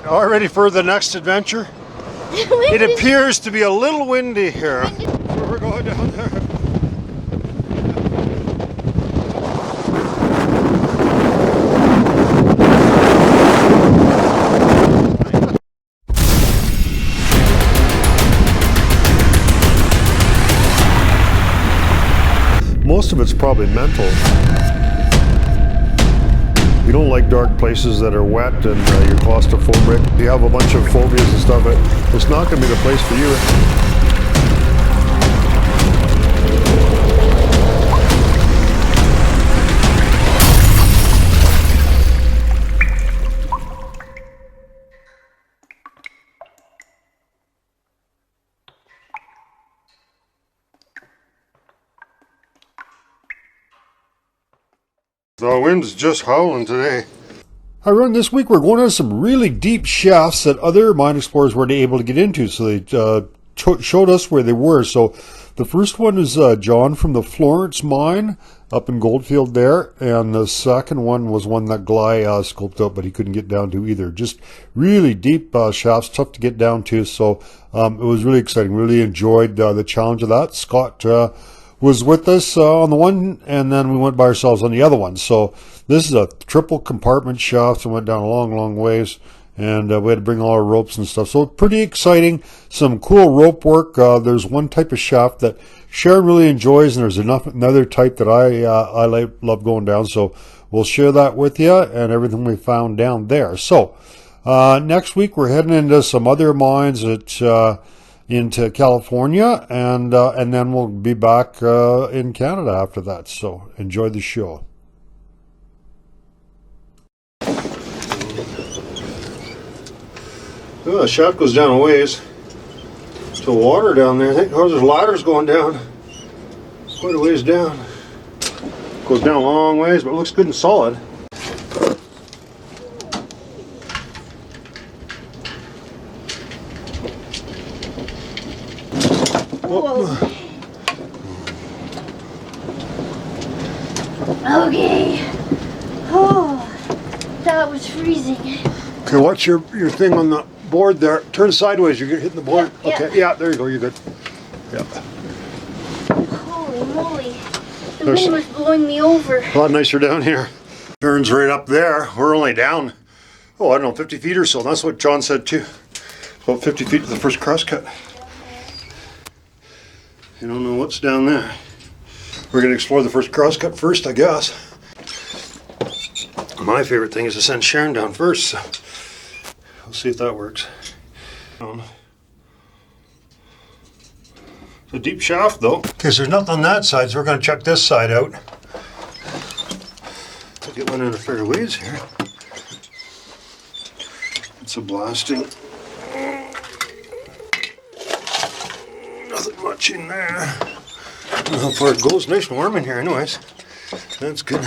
All ready for the next adventure? It appears to be a little windy here. So we're going down there. Most of it's probably mental. You don't like dark places that are wet and you're claustrophobic. You have a bunch of phobias and stuff. It's not going to be the place for you. The wind's just howling today. Hi, Ron. This week we're going on some really deep shafts that other mine explorers weren't able to get into, so they showed us where they were. So the first one is John from the Florence mine up in Goldfield there, and the second one was one that Gly scoped out, but he couldn't get down to either. Just really deep shafts, tough to get down to, so it was really exciting. Really enjoyed the challenge of that. Scott was with us on the one, and then we went by ourselves on the other one. So this is a triple compartment shaft and went down a long ways, and we had to bring all our ropes and stuff. So pretty exciting. Some cool rope work. There's one type of shaft that Sharon really enjoys, and there's another type that I love going down. So we'll share that with you and everything we found down there. So next week we're heading into some other mines into California, and then we'll be back in Canada after that. So enjoy the show. Oh, the shaft goes down a ways to water down there. I think there's ladders going down quite a ways down. Goes down a long ways, but it looks good and solid. Okay. Oh, that was freezing. Okay, watch your thing on the board there. Turn sideways. You're hitting the board. Yeah, okay, yeah, there you go. You're good. Yeah. Holy moly. The wind was blowing me over. A lot nicer down here. Turns right up there. We're only down, I don't know, 50 feet or so. That's what John said too. About 50 feet to the first crosscut. You don't know what's down there. We're going to explore the first crosscut first, I guess. My favorite thing is to send Sharon down first, so we'll see if that works. It's a deep shaft though. Okay, so there's nothing on that side, so we're going to check this side out. I'll get one in a fair ways here. It's a blasting. Nothing much in there. I don't know how far it goes. Nice and warm in here anyways. That's good.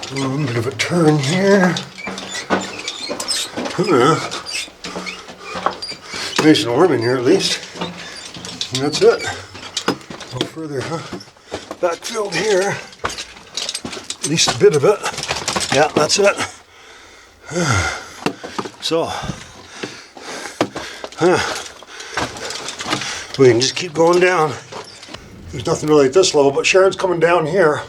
A little bit of a turn here. Nice and warm in here at least. And that's it. A little further backfilled here. At least a bit of it. Yeah, that's it. So, we can just keep going down. There's nothing really at this level, but Sharon's coming down here.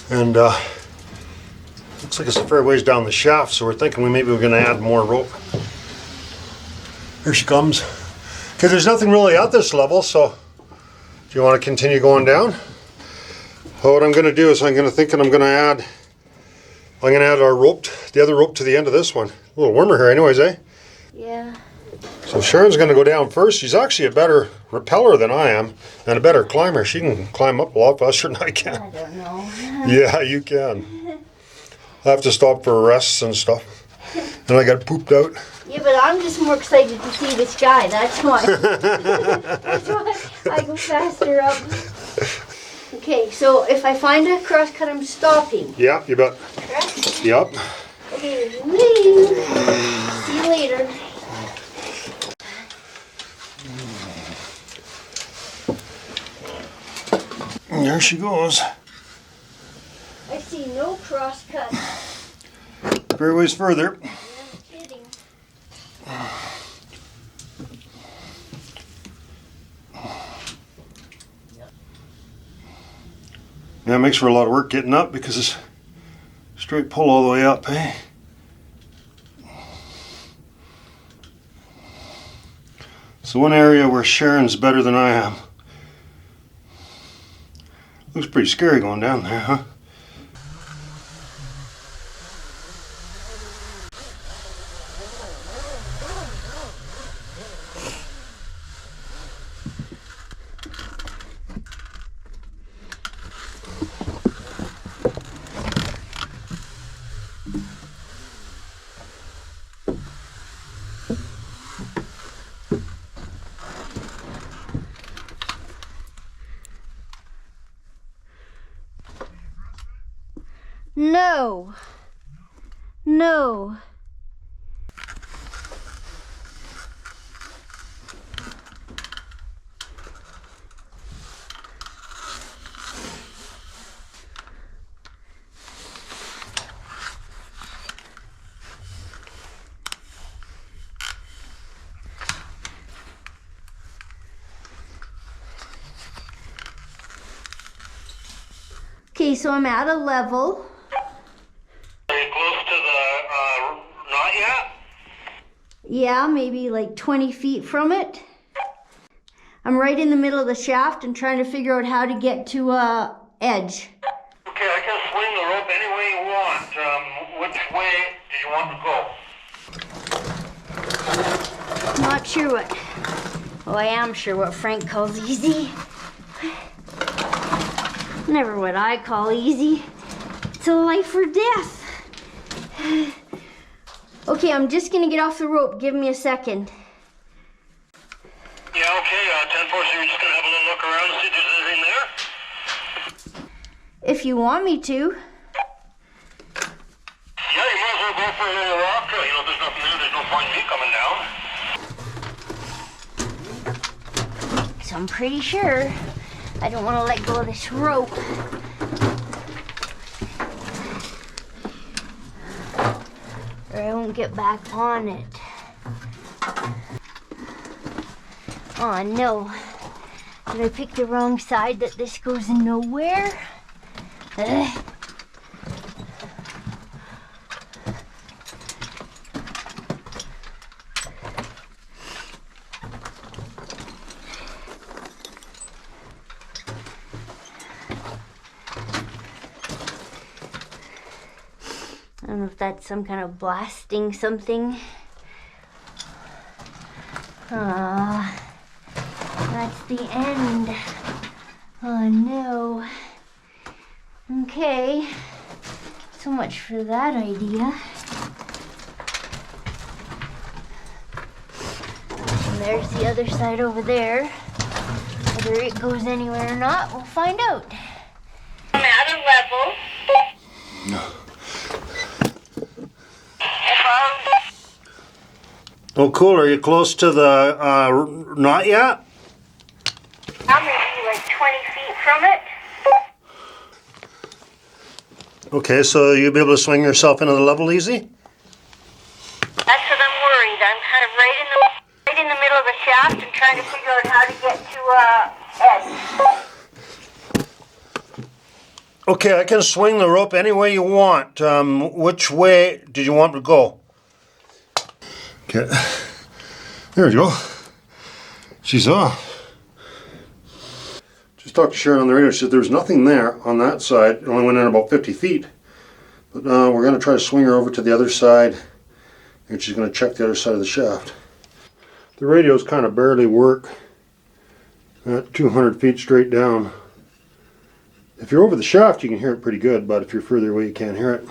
And looks like it's a fair ways down the shaft, so we're thinking we're going to add more rope. Here she comes. Okay, there's nothing really at this level, so do you want to continue going down? What I'm going to do is I'm going to add our rope, the other rope to the end of this one. A little warmer here anyways, eh? Yeah. So Sharon's going to go down first. She's actually a better rappeller than I am and a better climber. She can climb up a lot faster than I can. I don't know. Yeah, you can. I have to stop for rests and stuff. And I got pooped out. Yeah, but I'm just more excited to see this guy. That's why. That's why I go faster up. Okay, so if I find a crosscut, I'm stopping. Yeah, you bet. Correct? Yep. Okay, leave. See you later. And there she goes. I see no crosscuts. Fair ways further. No kidding. Yeah, it makes for a lot of work getting up because it's straight pull all the way up, eh? So one area where Sharon's better than I am. Looks pretty scary going down there, huh? No. No. Okay, so I'm at a level. Are you close to the knot yet? Yeah, maybe like 20 feet from it. I'm right in the middle of the shaft and trying to figure out how to get to edge. Okay, I can swing the rope any way you want. Which way do you want to go? Not sure what. Oh, I am sure what Frank calls easy. Never what I call easy. It's a life or death. Okay, I'm just gonna get off the rope. Give me a second. Yeah, okay, 10-4, so you're just going to have a little look around and see if there's anything there? If you want me to. Yeah, you might as well go for a little walk. You know, there's nothing there. There's no point in me coming down. So I'm pretty sure I don't want to let go of this rope. Or I won't get back on it. Oh no. Did I pick the wrong side that this goes nowhere? Ugh. I don't know if that's some kind of blasting something. That's the end. Oh no. Okay. So much for that idea. And there's the other side over there. Whether it goes anywhere or not, we'll find out. I'm at a level. Oh, cool. Are you close to the knot yet? I'm maybe like 20 feet from it. Okay, so you'll be able to swing yourself into the level easy? That's what I'm worried. I'm kind of right in the middle of the shaft and trying to figure out how to get to edge. Okay, I can swing the rope any way you want. Which way did you want to go? Okay, there we go. She's off. Just talked to Sharon on the radio. She said there was nothing there on that side. It only went in about 50 feet. But we're going to try to swing her over to the other side, and she's going to check the other side of the shaft. The radios kind of barely work at 200 feet straight down. If you're over the shaft, you can hear it pretty good, but if you're further away, you can't hear it.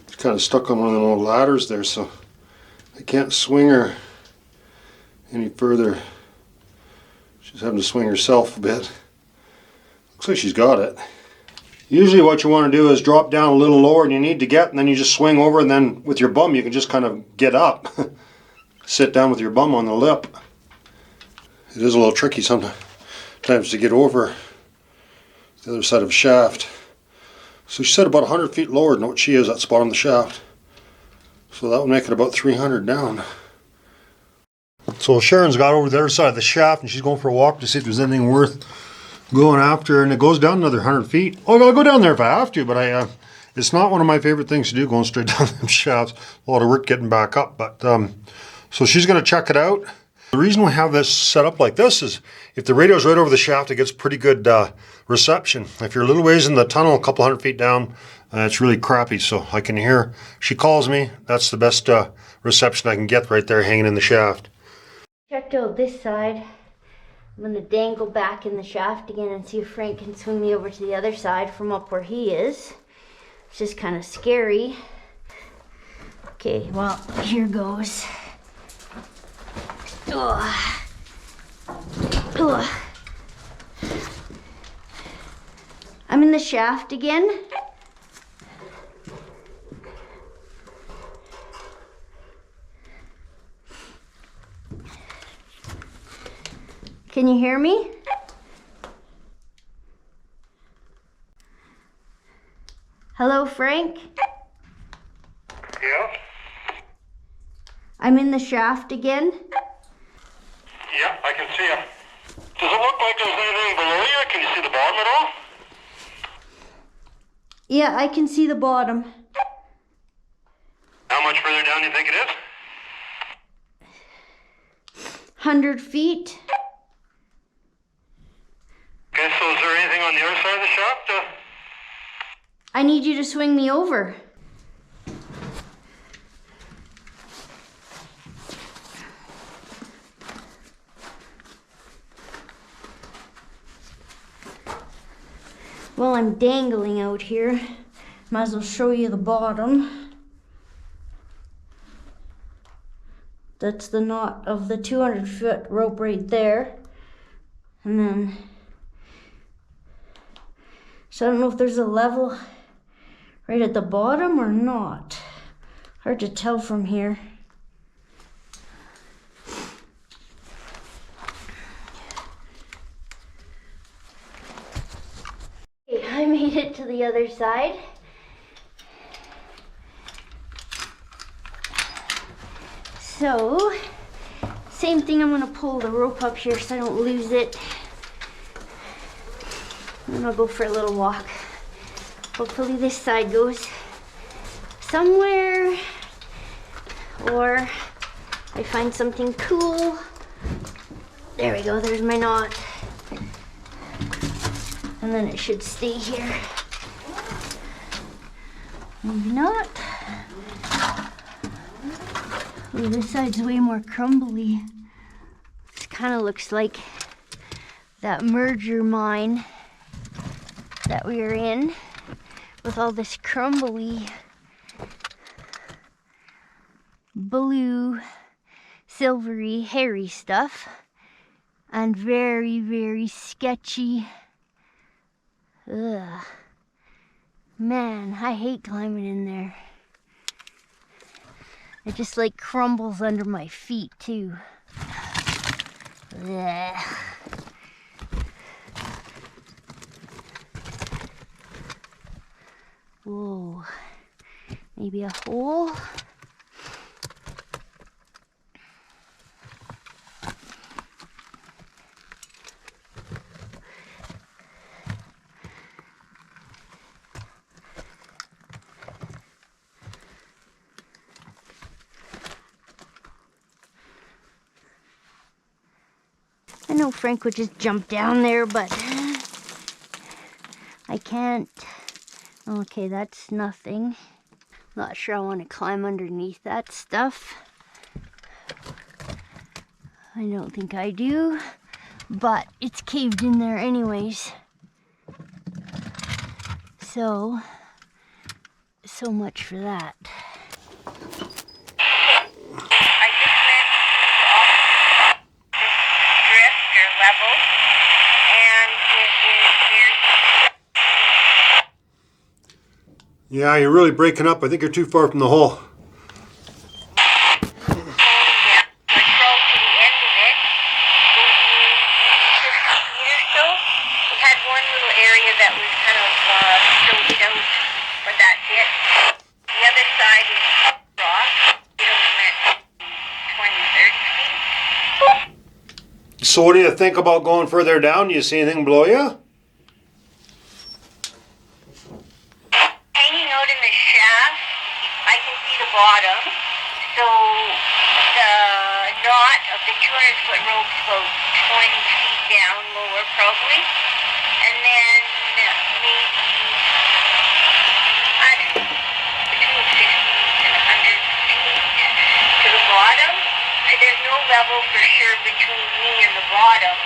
It's kind of stuck on one of them old ladders there, so I can't swing her any further. She's having to swing herself a bit. Looks like she's got it. Usually what you want to do is drop down a little lower than you need to get, and then you just swing over, and then with your bum you can just kind of get up. Sit down with your bum on the lip. It is a little tricky sometimes to get over. the other side of the shaft. So she said about 100 feet lower than what she is at the bottom of the shaft. So that would make it about 300 down. So Sharon's got over the other side of the shaft and she's going for a walk to see if there's anything worth going after, and it goes down another 100 feet. Oh, I'll go down there if I have to, but it's not one of my favorite things to do, going straight down them shafts. A lot of work getting back up, but so she's going to check it out. The reason we have this set up like this is if the radio's right over the shaft, it gets pretty good reception. If you're a little ways in the tunnel, a couple 100 feet down, it's really crappy, so I can hear. She calls me. That's the best reception I can get right there hanging in the shaft. Checked out this side. I'm gonna dangle back in the shaft again and see if Frank can swing me over to the other side from up where he is. It's just kind of scary. Okay, well, here goes. Ugh. Ugh. I'm in the shaft again. Can you hear me? Hello, Frank? Yeah? I'm in the shaft again. Yeah, I can see him. Does it look like there's anything below you? Can you see the bottom at all? Yeah, I can see the bottom. How much further down do you think it is? 100 feet. Okay, so is there anything on the other side of the shaft? I need you to swing me over. Well, I'm dangling out here. Might as well show you the bottom. That's the knot of the 200-foot rope right there. And then, so I don't know if there's a level right at the bottom or not. Hard to tell from here. Okay, I made it to the other side. So, same thing, I'm gonna pull the rope up here so I don't lose it. And then I'll go for a little walk. Hopefully this side goes somewhere, or I find something cool. There we go, there's my knot. And then it should stay here. Maybe not. Ooh, this side's way more crumbly. This kind of looks like that merger mine that we were in with all this crumbly blue, silvery, hairy stuff and very, very sketchy. Ugh. Man, I hate climbing in there. It just like crumbles under my feet too. Ugh. Whoa, maybe a hole? I know Frank would just jump down there, but I can't. Okay, that's nothing. Not sure I want to climb underneath that stuff. I don't think I do, but it's caved in there anyways. So much for that. I just went off this drift or level, and it is Yeah, you're really breaking up. I think you're too far from the hole. going down. I crawled to the end of it, 50 feet or so. It had had one little area that was kind of choked out, but that's it. The other side is rock. It only went 20, 30 feet. So what do you think about going further down? Do you see anything below you? Hanging out in the shaft, I can see the bottom. So the knot of the 200-foot rope is about 20 feet down lower probably. And then maybe, I don't know, between 50 and 100 feet to the bottom. There's no level for sure between me and the bottom.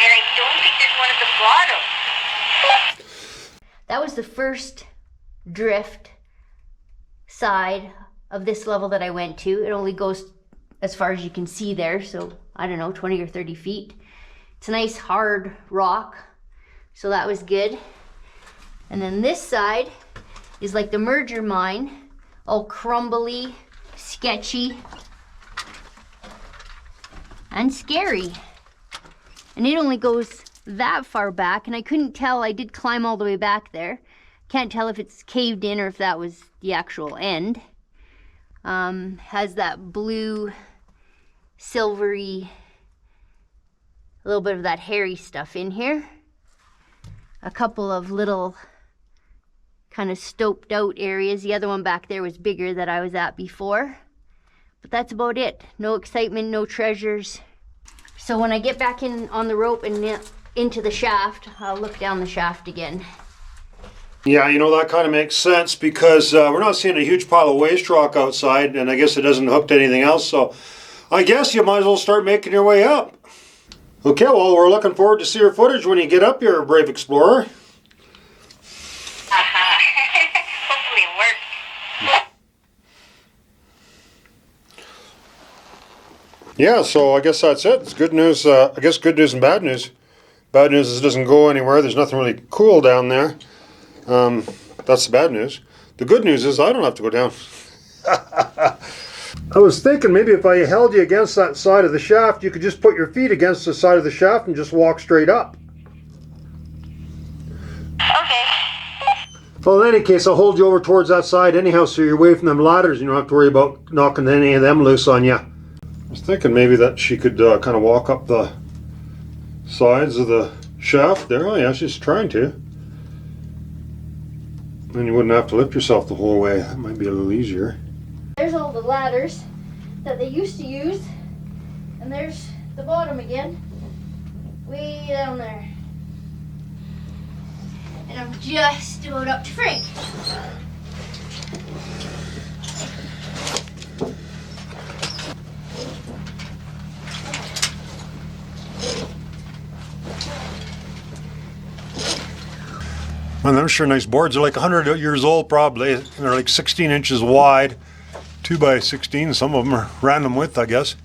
And I don't think there's one at the bottom. That was the first drift side of this level that I went to. It only goes as far as you can see there, so I don't know, 20 or 30 feet. It's a nice hard rock, so that was good. And then this side is like the merger mine, all crumbly, sketchy, and scary. And it only goes that far back, and I couldn't tell. I did climb all the way back there. Can't tell if it's caved in or if that was the actual end. Has that blue, silvery, a little bit of that hairy stuff in here. A couple of little kind of stoped out areas. The other one back there was bigger that I was at before. But that's about it. No excitement, no treasures. So when I get back in on the rope and into the shaft, I'll look down the shaft again. Yeah, you know, that kind of makes sense because we're not seeing a huge pile of waste rock outside, and I guess it doesn't hook to anything else, so I guess you might as well start making your way up. Okay, well, we're looking forward to see your footage when you get up here, brave explorer. Hopefully it works. Yeah, so I guess that's it. It's good news, I guess good news and bad news. Bad news is it doesn't go anywhere. There's nothing really cool down there. That's the bad news. The good news is I don't have to go down. I was thinking maybe if I held you against that side of the shaft, you could just put your feet against the side of the shaft and just walk straight up. Okay. Well, in any case, I'll hold you over towards that side anyhow so you're away from them ladders and you don't have to worry about knocking any of them loose on you. I was thinking maybe that she could kind of walk up the sides of the shaft there. Oh yeah, she's trying to. Then you wouldn't have to lift yourself the whole way. That might be a little easier. There's all the ladders that they used to use, and there's the bottom again, way down there. And I'm just about up to Frank. And they're sure nice boards. They're like 100 years old probably. And they're like 16 inches wide, 2 by 16. Some of them are random width, I guess.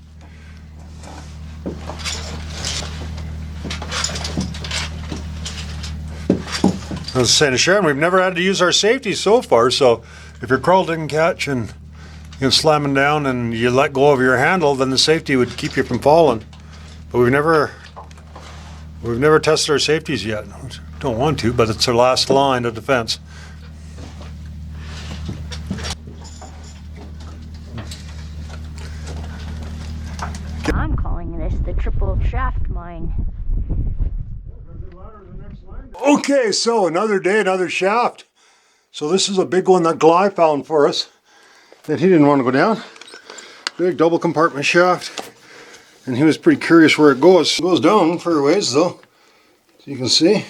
I was saying to Sharon, we've never had to use our safety so far, so if your crawl didn't catch and you're slamming down and you let go of your handle, then the safety would keep you from falling. But we've never tested our safeties yet. Don't want to, but it's our last line of defense. I'm calling this the triple shaft mine. Okay, so another day, another shaft. So this is a big one that Gly found for us that he didn't want to go down. Big double compartment shaft. And he was pretty curious where it goes. It goes down for a ways though. So you can see.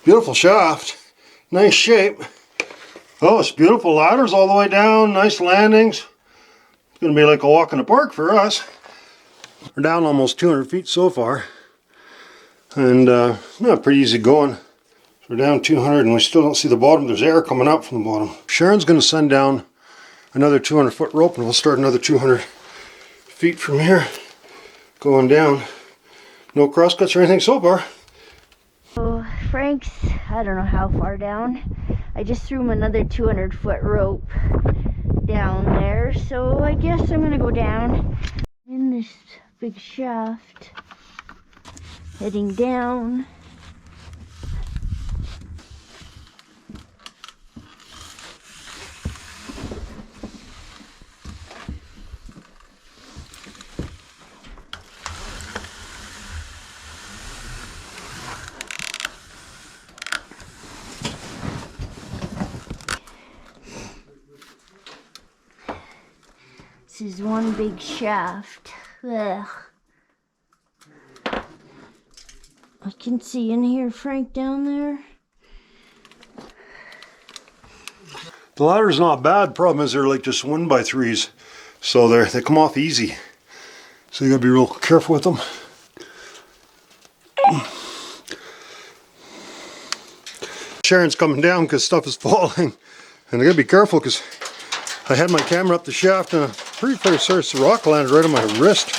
Beautiful shaft. Nice shape. Oh, it's beautiful ladders all the way down. Nice landings. It's going to be like a walk in the park for us. We're down almost 200 feet so far. And pretty easy going. So we're down 200 and we still don't see the bottom. There's air coming up from the bottom. Sharon's going to send down another 200-foot rope and we'll start another 200 feet from here. Going down. No crosscuts or anything so far. So Frank's, I don't know how far down. I just threw him another 200-foot rope down there. So I guess I'm going to go down in this big shaft. Heading down. is one big shaft. Ugh. I can see in here Frank down there. The ladder's not bad. Problem is they're like just 1x3s, so they come off easy. So you gotta be real careful with them. Sharon's coming down because stuff is falling, and I gotta be careful because I had my camera up the shaft and a pretty fair source of rock landed right on my wrist.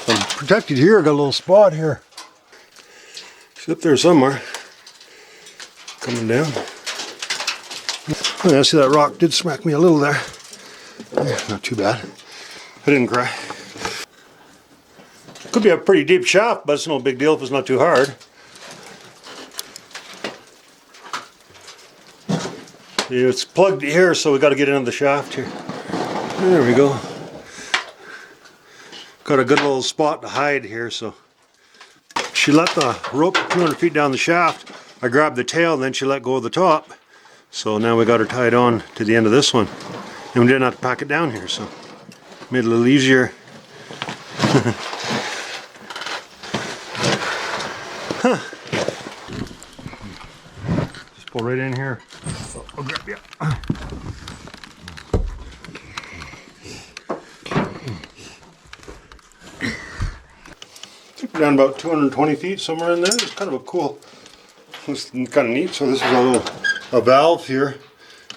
I'm protected here. I got a little spot here. It's up there somewhere. Coming down. Oh, yeah, see that rock did smack me a little there. Yeah, not too bad. I didn't cry. Could be a pretty deep shaft, but it's no big deal if it's not too hard. It's plugged here, so we got to get into the shaft here. There we go. Got a good little spot to hide here, so. She let the rope 200 feet down the shaft. I grabbed the tail, and then she let go of the top. So now we got her tied on to the end of this one. And we didn't have to pack it down here, so made it a little easier. Huh. Just pull right in here. I'll grab you. Took me down about 220 feet, somewhere in there. It's kind of a cool, it's kind of neat. So this is a valve here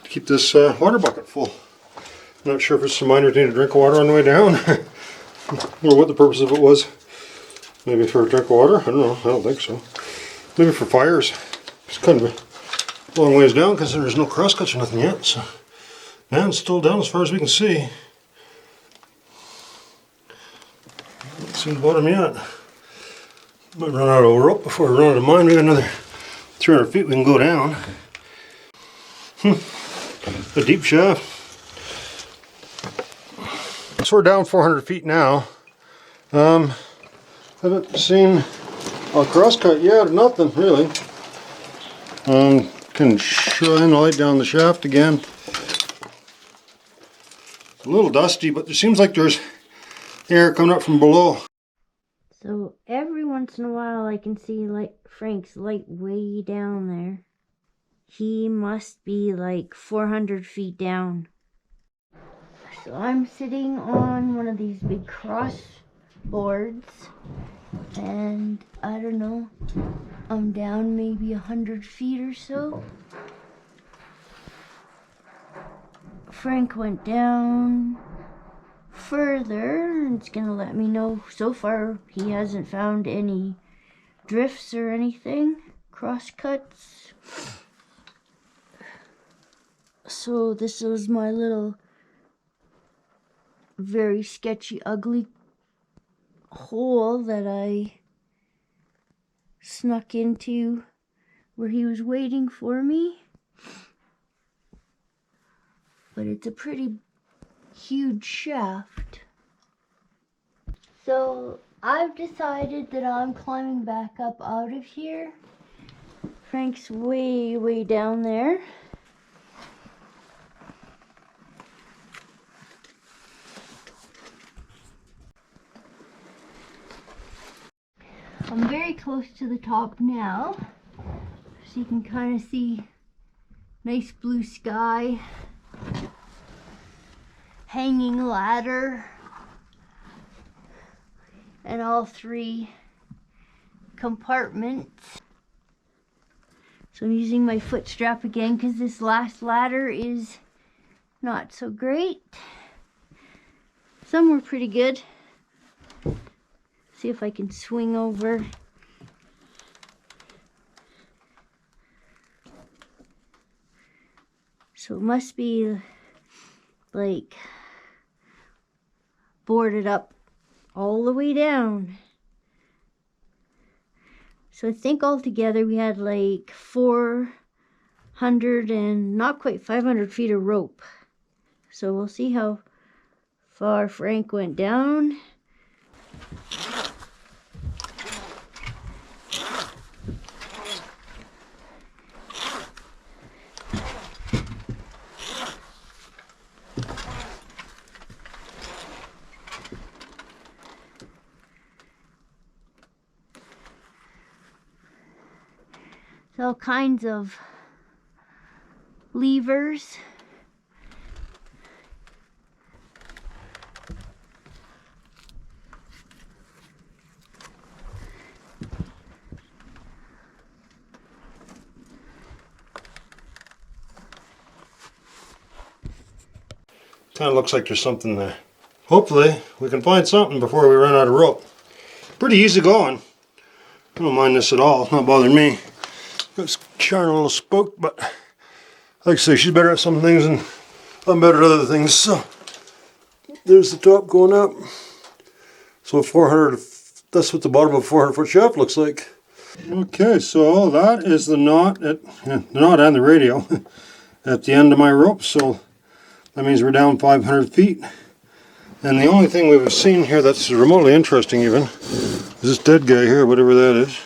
to keep this water bucket full. I'm not sure if it's to miners need a drink of water on the way down, or what the purpose of it was. Maybe for a drink of water? I don't know. I don't think so. Maybe for fires. It's kind of a long ways down because there's no crosscuts or nothing yet. So, and it's still down as far as we can see. Haven't seen the bottom yet. Might run out of rope before we run out of mine. We got another 300 feet we can go down. A deep shaft. So we're down 400 feet now. Haven't seen a crosscut yet, nothing really. Can shine the light down the shaft again. It's a little dusty, but it seems like there's air coming up from below. So every once in a while I can see like Frank's light way down there. He must be like 400 feet down. So I'm sitting on one of these big cross boards, and I don't know, I'm down maybe 100 feet or so. Frank went down further, and it's gonna let me know so far he hasn't found any drifts or anything, crosscuts. So this was my little very sketchy, ugly hole that I snuck into where he was waiting for me. But it's a pretty huge shaft. So I've decided that I'm climbing back up out of here. Frank's way down there. I'm very close to the top now, so you can kind of see nice blue sky, hanging ladder, and all three compartments. So I'm using my foot strap again because this last ladder is not so great. Some were pretty good. See if I can swing over. So it must be like boarded up all the way down. So I think altogether we had like 400 and not quite 500 feet of rope. So we'll see how far Frank went down. All kinds of levers. Kind of looks like there's something there. Hopefully we can find something before we run out of rope. Pretty easy going. I don't mind this at all. It's not bothering me. Got Sharon a little spooked, but like I say, she's better at some things and I'm better at other things. So there's the top going up. So 400, that's what the bottom of a 400-foot shaft looks like. Okay, so that is the knot, the knot and the radio at the end of my rope. So that means we're down 500 feet. And the only thing we've seen here that's remotely interesting even is this dead guy here, whatever that is.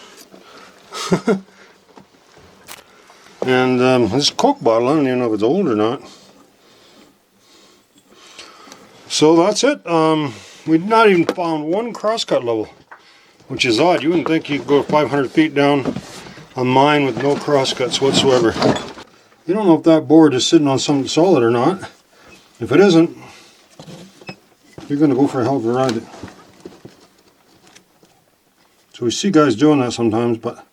And this Coke bottle, I don't even know if it's old or not. So that's it. We've not even found one crosscut level, which is odd. You wouldn't think you could go 500 feet down a mine with no crosscuts whatsoever. You don't know if that board is sitting on something solid or not. If it isn't, you're going to go for a hell of a ride. So we see guys doing that sometimes, but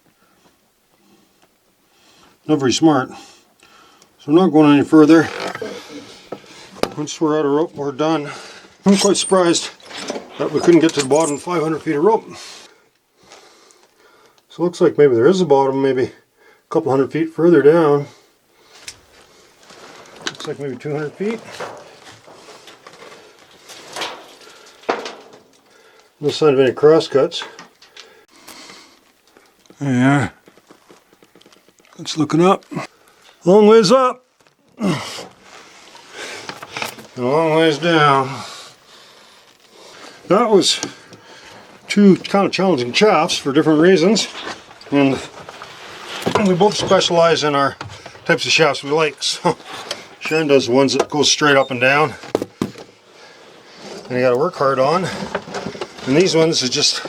not very smart. So I'm not going any further. Once we're out of rope, we're done. I'm quite surprised that we couldn't get to the bottom 500 feet of rope. So it looks like maybe there is a bottom, maybe a couple hundred feet further down. Looks like maybe 200 feet. No sign of any crosscuts. There you are. It's looking up. Long ways up. And a long ways down. That was two kind of challenging shafts for different reasons. And we both specialize in our types of shafts we like. So Sharon does the ones that go straight up and down. And you gotta work hard on. And these ones are just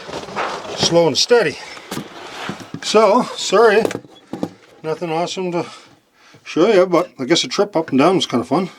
slow and steady. So, sorry, nothing awesome to show you, but I guess a trip up and down was kind of fun.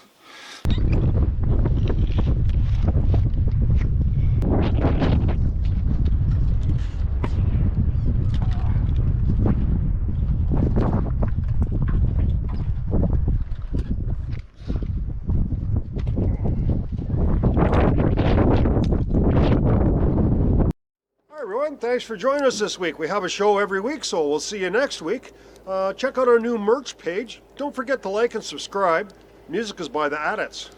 Thanks for joining us this week. We have a show every week, so we'll see you next week. Check out our new merch page. Don't forget to like and subscribe. Music is by the Adits.